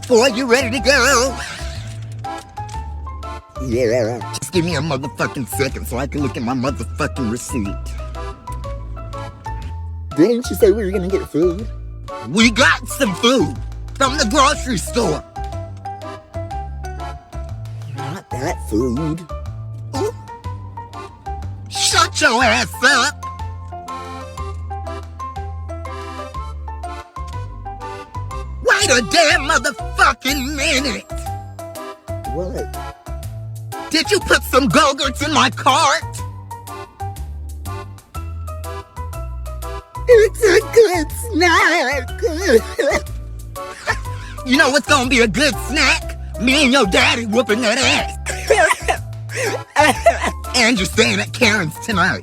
Boy, you ready to go? Yeah. Just give me a motherfucking second so I can look at my motherfucking receipt. Didn't you say we were gonna get food? We got some food from the grocery store. Not that food. Ooh. Shut your ass up. Wait a damn motherfucking minute. What? Did you put some Go-Gurts in my cart? It's a good snack. You know what's gonna be a good snack? Me and your daddy whooping that ass. And you're staying at Karen's tonight.